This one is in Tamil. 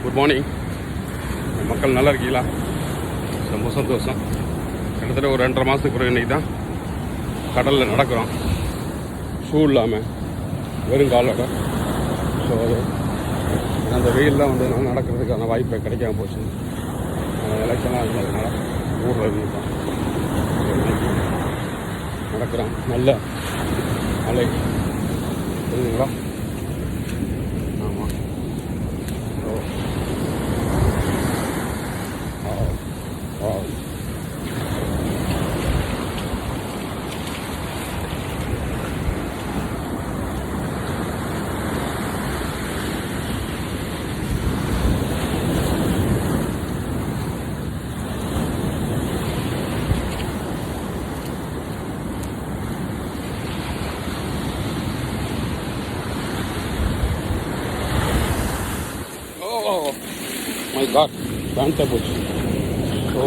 Good morning. மக்கள் நல்லா இருக்கீங்களா? ரொம்ப சந்தோஷம். கிட்டத்தட்ட ஒரு 2.5 மாதத்துக்கு பிறகு இன்றைக்கி தான் கடலில் நடக்கிறோம், ஷூ இல்லாமல் வெறும் காலோட. ஸோ அது அந்த வெயிலெலாம் வந்து நடக்கிறதுக்கான வாய்ப்பை கிடைக்காம போச்சு. எலெக்ஷன்லாம் இருந்ததுனால ஊரில் இருந்துட்டோம். நடக்கிறோம். நல்ல அலை புரியுதுங்களா? ஆமாம். Oh my God, பேண்ட்டை போச்சு. ஓ